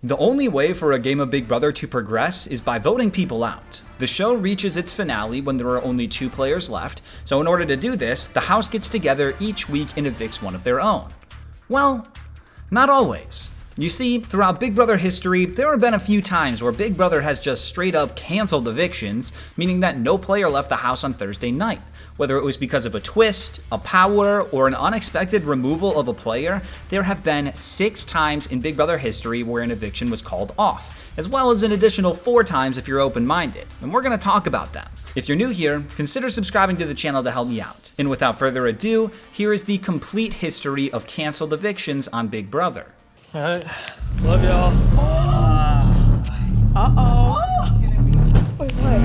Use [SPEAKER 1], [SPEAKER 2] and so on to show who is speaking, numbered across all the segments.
[SPEAKER 1] The only way for a game of Big Brother to progress is by voting people out. The show reaches its finale when there are only 2 players left, so in order to do this, the house gets together each week and evicts one of their own. Well, not always. You see, throughout Big Brother history, there have been a few times where Big Brother has just straight up canceled evictions, meaning that no player left the house on Thursday night. Whether it was because of a twist, a power, or an unexpected removal of a player, there have been 6 times in Big Brother history where an eviction was called off, as well as an additional 4 times if you're open-minded, and we're going to talk about them. If you're new here, consider subscribing to the channel to help me out. And without further ado, here is the complete history of canceled evictions on Big Brother.
[SPEAKER 2] All right, love y'all.
[SPEAKER 3] Wait, what?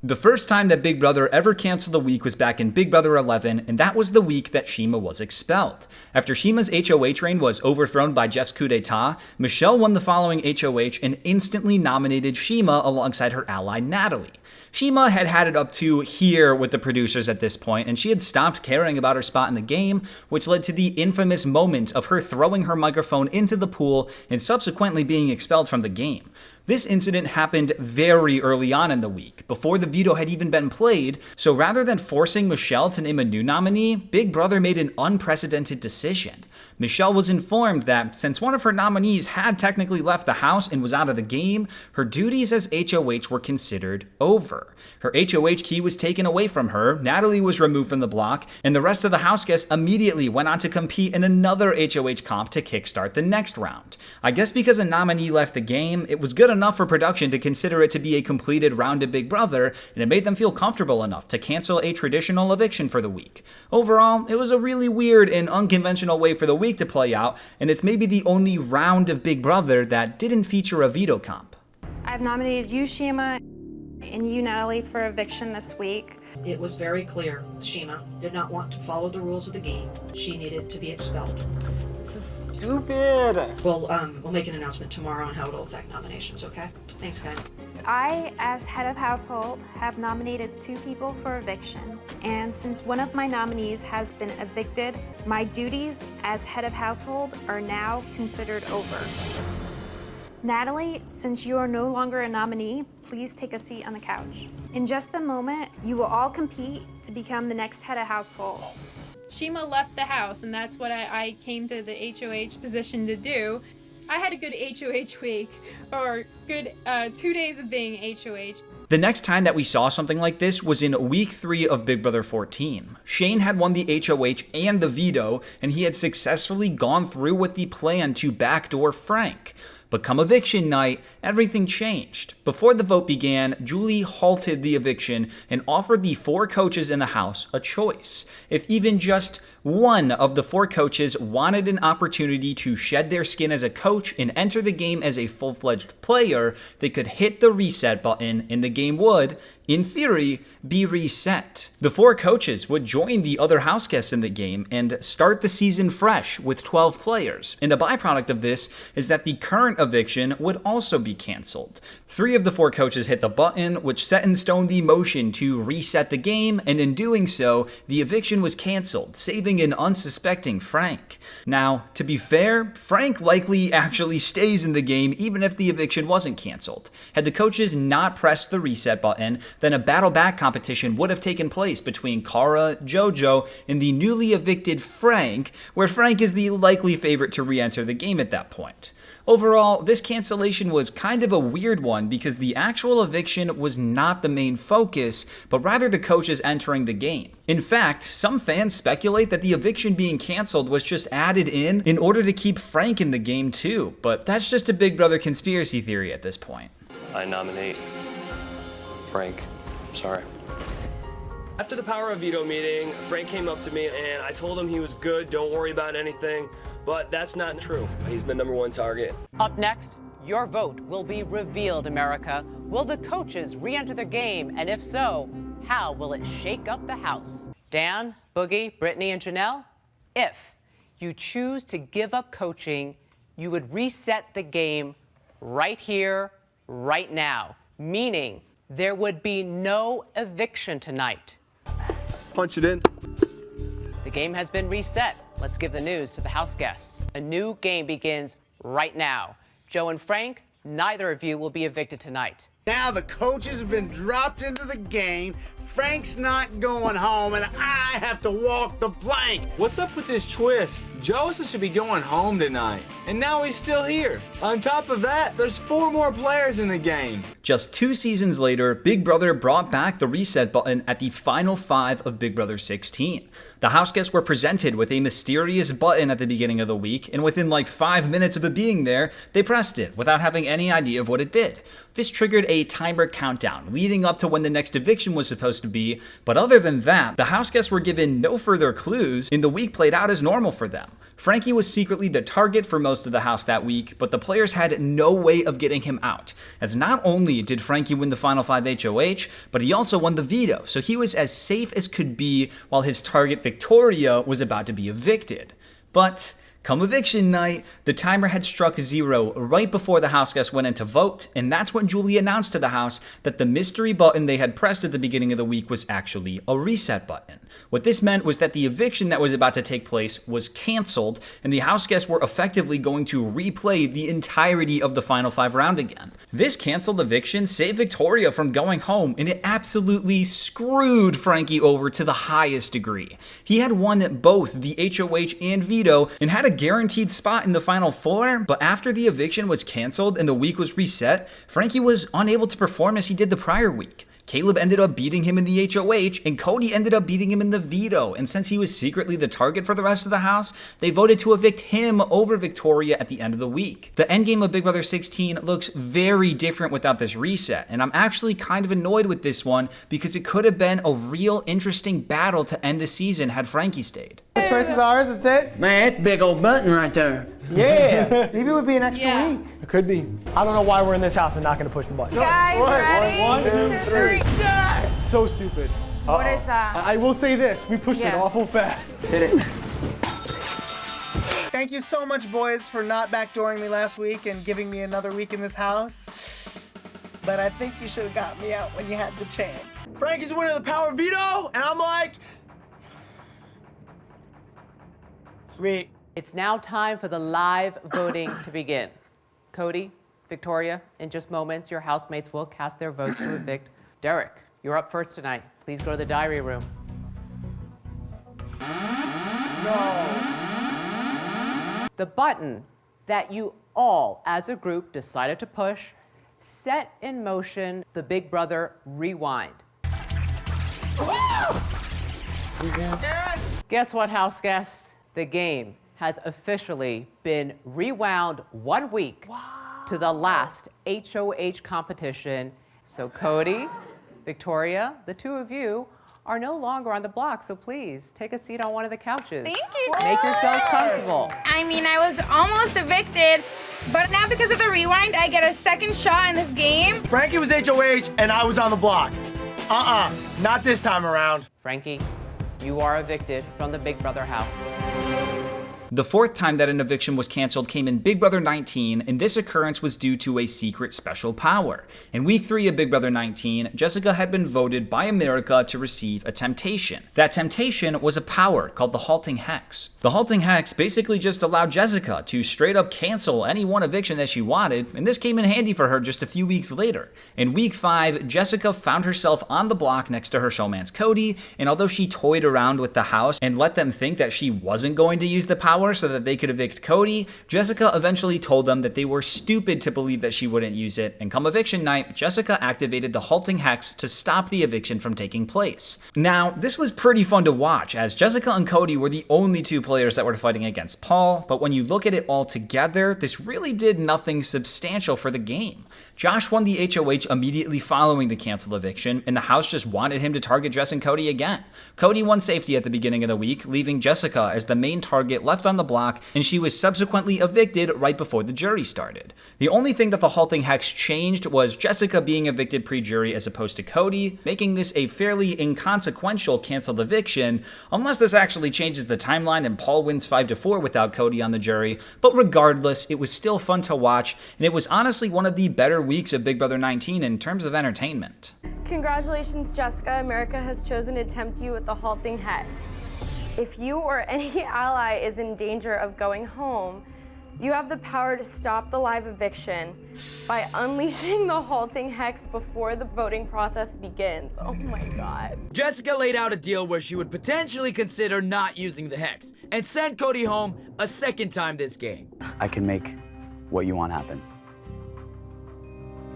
[SPEAKER 1] The first time that Big Brother ever canceled a week was back in Big Brother 11, and that was the week that Chima was expelled. After Chima's HOH reign was overthrown by Jeff's coup d'etat, Michelle won the following HOH and instantly nominated Chima alongside her ally Natalie. Chima had had it up to here with the producers at this point, and she had stopped caring about her spot in the game, which led to the infamous moment of her throwing her microphone into the pool and subsequently being expelled from the game. This incident happened very early on in the week, before the veto had even been played, so rather than forcing Michelle to name a new nominee, Big Brother made an unprecedented decision. Michelle was informed that since one of her nominees had technically left the house and was out of the game, her duties as HOH were considered over. Her HOH key was taken away from her, Natalie was removed from the block, and the rest of the house guests immediately went on to compete in another HOH comp to kickstart the next round. I guess because a nominee left the game, it was good enough for production to consider it to be a completed round of Big Brother, and it made them feel comfortable enough to cancel a traditional eviction for the week. Overall, it was a really weird and unconventional way for the week to play out, and it's maybe the only round of Big Brother that didn't feature a veto comp.
[SPEAKER 3] I've nominated you, Chima, and you, Natalie, for eviction this week.
[SPEAKER 4] It was very clear Chima did not want to follow the rules of the game. She needed to be expelled.
[SPEAKER 2] This is stupid.
[SPEAKER 4] We'll make an announcement tomorrow on how it'll affect nominations, okay? Thanks, guys.
[SPEAKER 3] I, as head of household, have nominated 2 people for eviction. And since one of my nominees has been evicted, my duties as head of household are now considered over. Natalie, since you are no longer a nominee, please take a seat on the couch. In just a moment, you will all compete to become the next head of household.
[SPEAKER 5] Chima left the house, and that's what I came to the HOH position to do. I had a good HOH week, or good 2 days of being HOH.
[SPEAKER 1] The next time that we saw something like this was in week 3 of Big Brother 14. Shane had won the HOH and the veto, and he had successfully gone through with the plan to backdoor Frank. But come eviction night, everything changed. Before the vote began, Julie halted the eviction and offered the 4 coaches in the house a choice. If even just one of the 4 coaches wanted an opportunity to shed their skin as a coach and enter the game as a full-fledged player, they could hit the reset button and the game would, in theory, be reset. The 4 coaches would join the other house guests in the game and start the season fresh with 12 players. And a byproduct of this is that the current eviction would also be canceled. 3 of the 4 coaches hit the button, which set in stone the motion to reset the game, and in doing so, the eviction was canceled, saving an unsuspecting Frank. Now, to be fair, Frank likely actually stays in the game even if the eviction wasn't canceled. Had the coaches not pressed the reset button, then a battle back competition would have taken place between Cara, JoJo, and the newly evicted Frank, where Frank is the likely favorite to re-enter the game at that point. Overall, this cancellation was kind of a weird one because the actual eviction was not the main focus, but rather the coaches entering the game. In fact, some fans speculate that the eviction being canceled was just added in order to keep Frank in the game too, but that's just a Big Brother conspiracy theory at this point.
[SPEAKER 6] I nominate Frank. Sorry.
[SPEAKER 2] After the power of veto meeting, Frank came up to me and I told him he was good, don't worry about anything, but that's not true. He's the #1 target.
[SPEAKER 7] Up next, your vote will be revealed, America. Will the coaches re-enter the game? And if so, how will it shake up the house? Dan, Boogie, Brittany, and Janelle, if you choose to give up coaching, you would reset the game right here, right now, meaning there would be no eviction tonight.
[SPEAKER 8] Punch it in.
[SPEAKER 7] The game has been reset. Let's give the news to the house guests. A new game begins right now. Joe and Frank, neither of you will be evicted tonight.
[SPEAKER 9] Now the coaches have been dropped into the game. Frank's not going home, and I have to walk the plank.
[SPEAKER 10] What's up with this twist? Joseph should be going home tonight, and now he's still here. On top of that, there's 4 more players in the game.
[SPEAKER 1] Just 2 seasons later, Big Brother brought back the reset button at the final 5 of Big Brother 16. The house guests were presented with a mysterious button at the beginning of the week, and within like 5 minutes of it being there, they pressed it without having any idea of what it did. This triggered a timer countdown leading up to when the next eviction was supposed to be, but other than that, the house guests were given no further clues, and the week played out as normal for them. Frankie was secretly the target for most of the house that week, but the players had no way of getting him out, as not only did Frankie win the final 5 HOH, but he also won the veto, so he was as safe as could be while his target Victoria was about to be evicted. But come eviction night, the timer had struck 0 right before the house guests went in to vote, and that's when Julie announced to the house that the mystery button they had pressed at the beginning of the week was actually a reset button. What this meant was that the eviction that was about to take place was canceled, and the house guests were effectively going to replay the entirety of the final 5 round again. This canceled eviction saved Victoria from going home, and it absolutely screwed Frankie over to the highest degree. He had won both the HOH and veto, and had a guaranteed spot in the final 4, but after the eviction was canceled and the week was reset, Frankie was unable to perform as he did the prior week. Caleb ended up beating him in the HOH, and Cody ended up beating him in the veto, and since he was secretly the target for the rest of the house, they voted to evict him over Victoria at the end of the week. The endgame of Big Brother 16 looks very different without this reset, and I'm actually kind of annoyed with this one because it could have been a real interesting battle to end the season had Frankie stayed.
[SPEAKER 11] The choice is ours, that's it?
[SPEAKER 12] Man, it's a big old button right there.
[SPEAKER 11] Yeah, maybe it would be an extra week.
[SPEAKER 13] It could be. I don't know why we're in this house and not gonna push the button.
[SPEAKER 5] Guys, ready?
[SPEAKER 13] 1, 2, 3. Yes! So stupid.
[SPEAKER 5] What is that?
[SPEAKER 13] I will say this, we pushed it awful fast.
[SPEAKER 12] Hit it.
[SPEAKER 11] Thank you so much, boys, for not backdooring me last week and giving me another week in this house. But I think you should have got me out when you had the chance.
[SPEAKER 13] Frankie's the winner of the power veto, and I'm like,
[SPEAKER 11] sweet.
[SPEAKER 7] It's now time for the live voting to begin. Cody, Victoria, in just moments, your housemates will cast their votes to evict. Derek, you're up first tonight. Please go to the diary room.
[SPEAKER 11] No.
[SPEAKER 7] The button that you all, as a group, decided to push set in motion the Big Brother rewind. Guess what, house guests? The game has officially been rewound 1 week to the last HOH competition. So Cody, Victoria, the 2 of you are no longer on the block, so please take a seat on one of the couches.
[SPEAKER 5] Thank you.
[SPEAKER 7] Make yourselves comfortable.
[SPEAKER 5] I mean, I was almost evicted, but now because of the rewind, I get a second shot in this game.
[SPEAKER 13] Frankie was HOH and I was on the block. Not this time around.
[SPEAKER 7] Frankie, you are evicted from the Big Brother house.
[SPEAKER 1] The 4th time that an eviction was canceled came in Big Brother 19, and this occurrence was due to a secret special power. In week 3 of Big Brother 19, Jessica had been voted by America to receive a temptation. That temptation was a power called the Halting Hex. The Halting Hex basically just allowed Jessica to straight up cancel any one eviction that she wanted, and this came in handy for her just a few weeks later. In week 5, Jessica found herself on the block next to her showman's Cody, and although she toyed around with the house and let them think that she wasn't going to use the power so that they could evict Cody, Jessica eventually told them that they were stupid to believe that she wouldn't use it, and come eviction night, Jessica activated the Halting Hex to stop the eviction from taking place. Now, this was pretty fun to watch, as Jessica and Cody were the only 2 players that were fighting against Paul, but when you look at it all together, this really did nothing substantial for the game. Josh won the HOH immediately following the canceled eviction, and the house just wanted him to target Jess and Cody again. Cody won safety at the beginning of the week, leaving Jessica as the main target left on the block, and she was subsequently evicted right before the jury started. The only thing that the Halting Hex changed was Jessica being evicted pre-jury as opposed to Cody, making this a fairly inconsequential canceled eviction, unless this actually changes the timeline and Paul wins 5-4 without Cody on the jury. But regardless, it was still fun to watch, and it was honestly one of the better weeks of Big Brother 19 in terms of entertainment.
[SPEAKER 14] Congratulations, Jessica. America has chosen to tempt you with the Halting Hex. If you or any ally is in danger of going home, You have the power to stop the live eviction by unleashing the Halting Hex before the voting process begins. Oh my god.
[SPEAKER 15] Jessica laid out a deal where she would potentially consider not using the Hex and send Cody home a second time this game.
[SPEAKER 16] I can make what you want happen.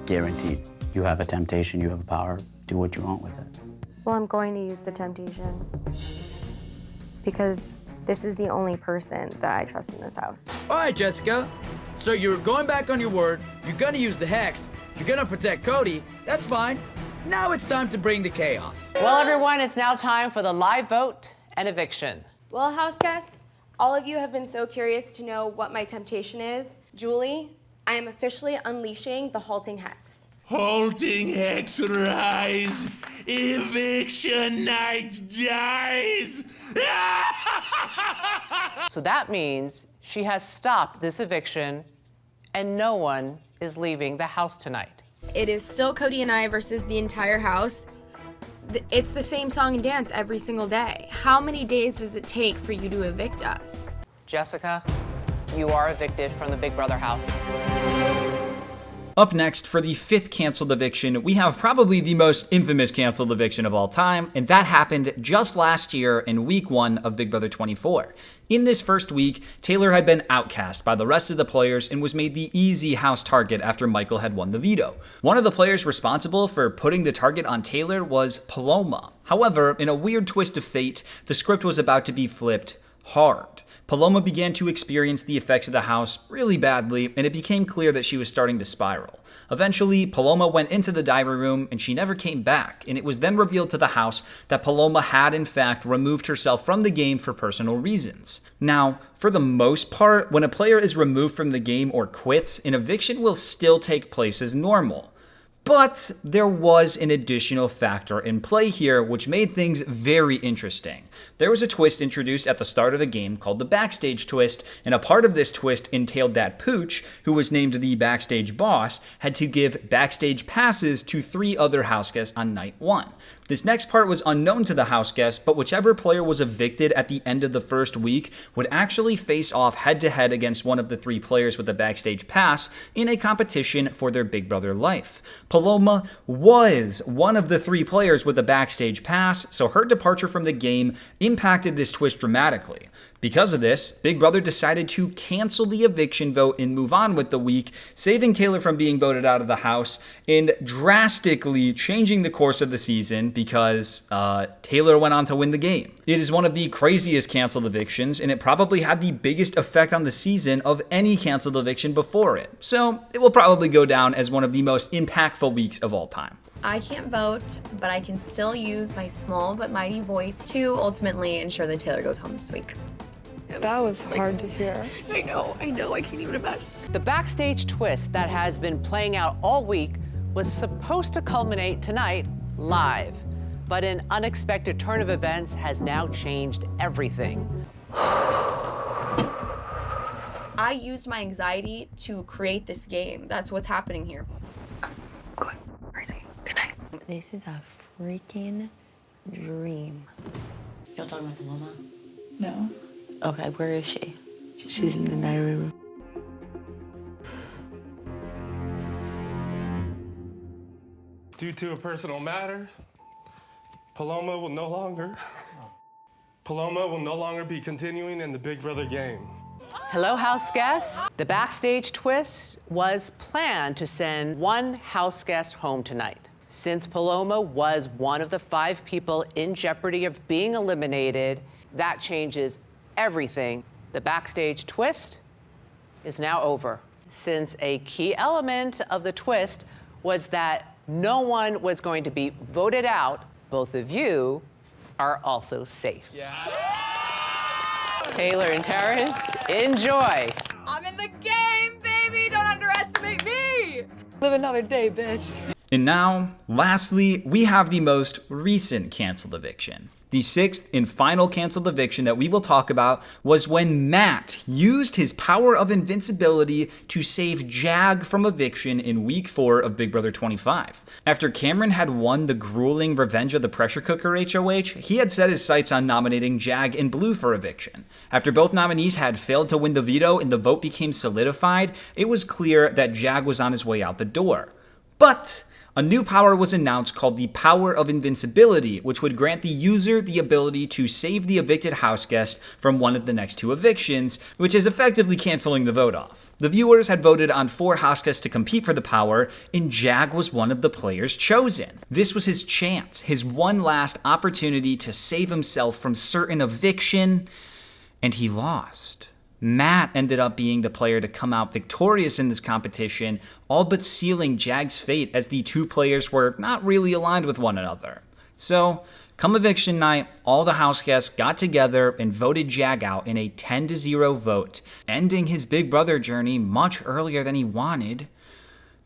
[SPEAKER 16] Guaranteed. You have a temptation, you have a power, do what you want with it.
[SPEAKER 14] Well, I'm going to use the temptation because this is the only person that I trust in this house.
[SPEAKER 15] All right, Jessica. So you're going back on your word, you're gonna use the Hex, you're gonna protect Cody, that's fine. Now it's time to bring the chaos.
[SPEAKER 7] Well, everyone, it's now time for the live vote and eviction.
[SPEAKER 14] Well, house guests, all of you have been so curious to know what my temptation is. Julie, I am officially unleashing the Halting Hex.
[SPEAKER 17] Halting Hex rise! Eviction night dies!
[SPEAKER 7] So that means she has stopped this eviction and no one is leaving the house tonight.
[SPEAKER 14] It is still Cody and I versus the entire house. It's the same song and dance every single day. How many days does it take for you to evict us?
[SPEAKER 7] Jessica, you are evicted from the Big Brother house.
[SPEAKER 1] Up next, for the 5th canceled eviction, we have probably the most infamous canceled eviction of all time, and that happened just last year in week 1 of Big Brother 24. In this first week, Taylor had been outcast by the rest of the players and was made the easy house target after Michael had won the veto. One of the players responsible for putting the target on Taylor was Paloma. However, in a weird twist of fate, the script was about to be flipped hard. Paloma began to experience the effects of the house really badly, and it became clear that she was starting to spiral. Eventually, Paloma went into the diary room and she never came back, and it was then revealed to the house that Paloma had in fact removed herself from the game for personal reasons. Now, for the most part, when a player is removed from the game or quits, an eviction will still take place as normal. But there was an additional factor in play here which made things very interesting. There was a twist introduced at the start of the game called the backstage twist, and a part of this twist entailed that Pooch, who was named the backstage boss, had to give backstage passes to 3 other house guests on night 1. This next part was unknown to the house guests, but whichever player was evicted at the end of the first week would actually face off head-to-head against one of the 3 players with the backstage pass in a competition for their Big Brother life. Paloma was one of the 3 players with a backstage pass, so her departure from the game impacted this twist dramatically. Because of this, Big Brother decided to cancel the eviction vote and move on with the week, saving Taylor from being voted out of the house and drastically changing the course of the season because Taylor went on to win the game. It is one of the craziest canceled evictions, and it probably had the biggest effect on the season of any canceled eviction before it. So it will probably go down as one of the most impactful weeks of all time.
[SPEAKER 18] I can't vote, but I can still use my small but mighty voice to ultimately ensure that Taylor goes home this week.
[SPEAKER 14] That was hard to hear.
[SPEAKER 18] I know, I can't even imagine.
[SPEAKER 7] The backstage twist that has been playing out all week was supposed to culminate tonight live, but an unexpected turn of events has now changed everything.
[SPEAKER 18] I used my anxiety to create this game. That's what's happening here. Good night. This is a freaking dream.
[SPEAKER 19] Y'all talking about Paloma?
[SPEAKER 18] No.
[SPEAKER 19] Okay, where is she? She's in the diary room.
[SPEAKER 20] Due to a personal matter, Paloma will no longer be continuing in the Big Brother game.
[SPEAKER 7] Hello, house guests. The backstage twist was planned to send one house guest home tonight. Since Paloma was one of the 5 people in jeopardy of being eliminated, that changes everything. The backstage twist is now over, since a key element of the twist was that no one was going to be voted out. Both of you are also safe. Yeah. Taylor and Terrence, enjoy.
[SPEAKER 18] I'm in the game, baby! Don't underestimate me! Live another day, bitch.
[SPEAKER 1] And now, lastly, we have the most recent canceled eviction. The sixth and final canceled eviction that we will talk about was when Matt used his power of invincibility to save Jag from eviction in week 4 of Big Brother 25. After Cameron had won the grueling Revenge of the Pressure Cooker HOH, he had set his sights on nominating Jag in blue for eviction. After both nominees had failed to win the veto and the vote became solidified, it was clear that Jag was on his way out the door. But a new power was announced called the Power of Invincibility, which would grant the user the ability to save the evicted houseguest from one of the next 2 evictions, which is effectively canceling the vote off. The viewers had voted on 4 houseguests to compete for the power, and Jag was one of the players chosen. This was his chance, his one last opportunity to save himself from certain eviction, and he lost. Matt ended up being the player to come out victorious in this competition, all but sealing Jag's fate as the 2 players were not really aligned with one another. So, come eviction night, all the houseguests got together and voted Jag out in a 10-0 vote, ending his Big Brother journey much earlier than he wanted.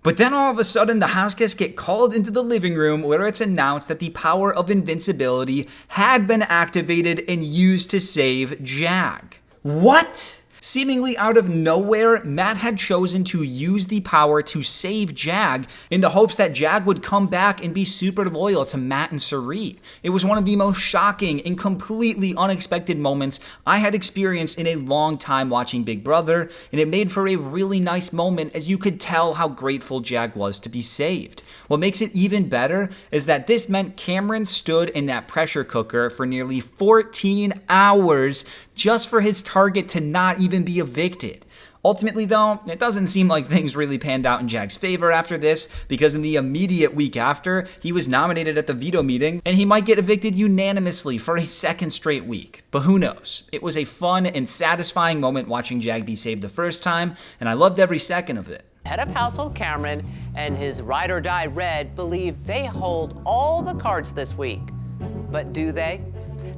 [SPEAKER 1] But then all of a sudden, the houseguests get called into the living room where it's announced that the power of invincibility had been activated and used to save Jag. What? Seemingly out of nowhere, Matt had chosen to use the power to save Jag in the hopes that Jag would come back and be super loyal to Matt and Sarit. It was one of the most shocking and completely unexpected moments I had experienced in a long time watching Big Brother, and it made for a really nice moment as you could tell how grateful Jag was to be saved. What makes it even better is that this meant Cameron stood in that pressure cooker for nearly 14 hours just for his target to not even be evicted. Ultimately though, it doesn't seem like things really panned out in Jag's favor after this, because in the immediate week after, he was nominated at the veto meeting, and he might get evicted unanimously for a 2nd straight week. But who knows? It was a fun and satisfying moment watching Jag be saved the first time, and I loved every second of it.
[SPEAKER 7] Head of household Cameron and his ride or die Red believe they hold all the cards this week. But do they?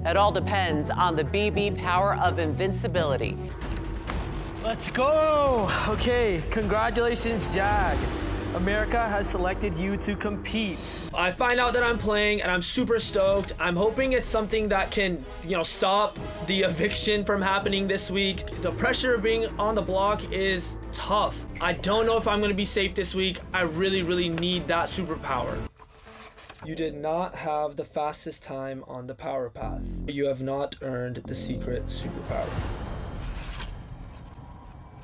[SPEAKER 7] That all depends on the BB power of invincibility.
[SPEAKER 2] Let's go! Okay, congratulations, Jag. America has selected you to compete. I find out that I'm playing and I'm super stoked. I'm hoping it's something that can, stop the eviction from happening this week. The pressure of being on the block is tough. I don't know if I'm gonna be safe this week. I really, really need that superpower. You did not have the fastest time on the power path. You have not earned the secret superpower.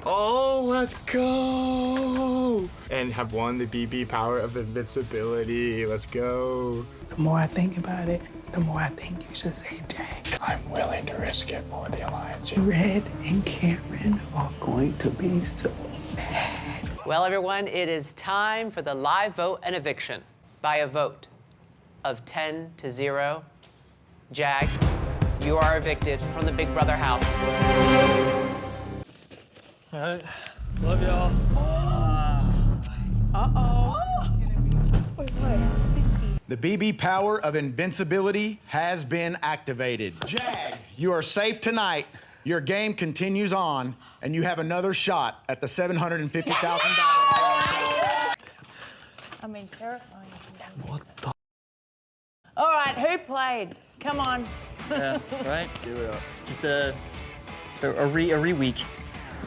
[SPEAKER 10] Oh, let's go! And have won the BB power of invincibility. Let's go.
[SPEAKER 12] The more I think about it, the more I think you should say Jag.
[SPEAKER 10] I'm willing to risk it for the Alliance.
[SPEAKER 12] Red and Cameron are going to be so mad.
[SPEAKER 7] Well, everyone, it is time for the live vote and eviction. By a vote of 10-0, Jag, you are evicted from the Big Brother house.
[SPEAKER 2] All right, love y'all.
[SPEAKER 9] The BB power of invincibility has been activated. Jag, you are safe tonight. Your game continues on, and you have another shot at the $750,000.
[SPEAKER 21] I mean, terrifying. What the? All right, who played? Come on.
[SPEAKER 22] Yeah, right? Do it up. Just a re-week.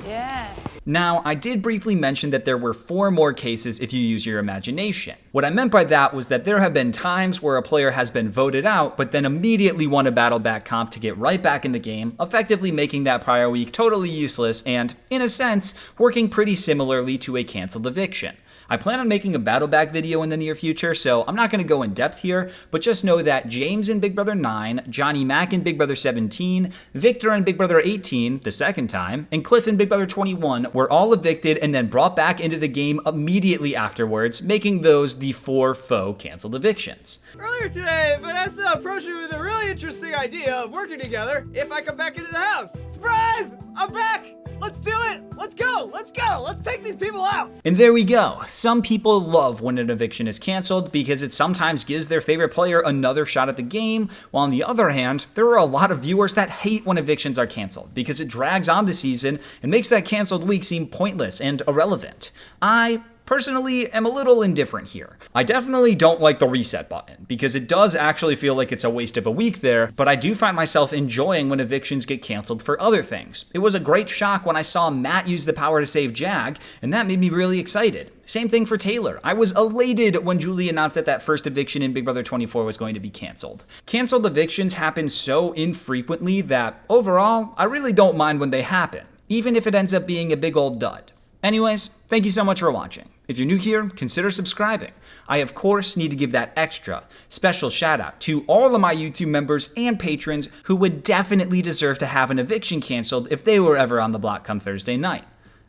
[SPEAKER 21] Yeah.
[SPEAKER 1] Now, I did briefly mention that there were 4 more cases if you use your imagination. What I meant by that was that there have been times where a player has been voted out, but then immediately won a battle back comp to get right back in the game, effectively making that prior week totally useless and, in a sense, working pretty similarly to a canceled eviction. I plan on making a battle back video in the near future, so I'm not going to go in depth here, but just know that James in Big Brother 9, Johnny Mac in Big Brother 17, Victor in Big Brother 18, the second time, and Cliff in Big Brother 21 were all evicted and then brought back into the game immediately afterwards, making those the 4 faux canceled evictions.
[SPEAKER 23] Earlier today, Vanessa approached me with a really interesting idea of working together if I come back into the house. Surprise! I'm back! Let's do it! Let's go! Let's go! Let's take these people out!
[SPEAKER 1] And there we go. Some people love when an eviction is canceled because it sometimes gives their favorite player another shot at the game, while on the other hand, there are a lot of viewers that hate when evictions are canceled because it drags on the season and makes that canceled week seem pointless and irrelevant. I personally am a little indifferent here. I definitely don't like the reset button, because it does actually feel like it's a waste of a week there, but I do find myself enjoying when evictions get canceled for other things. It was a great shock when I saw Matt use the power to save Jag, and that made me really excited. Same thing for Taylor. I was elated when Julie announced that that first eviction in Big Brother 24 was going to be canceled. Canceled evictions happen so infrequently that, overall, I really don't mind when they happen, even if it ends up being a big old dud. Anyways, thank you so much for watching. If you're new here, consider subscribing. I, of course, need to give that extra special shout out to all of my YouTube members and patrons who would definitely deserve to have an eviction canceled if they were ever on the block come Thursday night.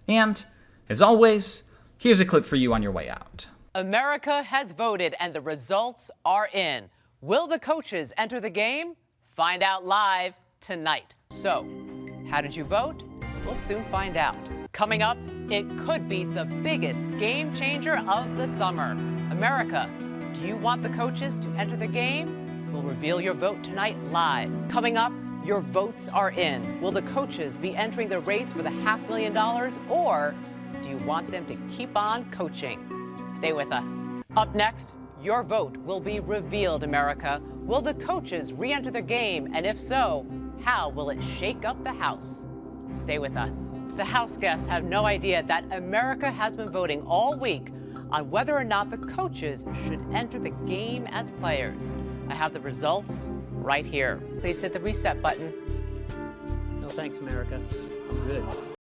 [SPEAKER 1] And, as always, here's a clip for you on your way out.
[SPEAKER 7] America has voted and the results are in. Will the coaches enter the game? Find out live tonight. So, how did you vote? We'll soon find out. Coming up, it could be the biggest game changer of the summer. America, do you want the coaches to enter the game? We'll reveal your vote tonight live. Coming up, your votes are in. Will the coaches be entering the race for the $500,000, or do you want them to keep on coaching? Stay with us. Up next, your vote will be revealed, America. Will the coaches re-enter the game, and if so, how will it shake up the house? Stay with us. The house guests have no idea that America has been voting all week on whether or not the coaches should enter the game as players. I have the results right here. Please hit the reset button.
[SPEAKER 22] No thanks, America. I'm good.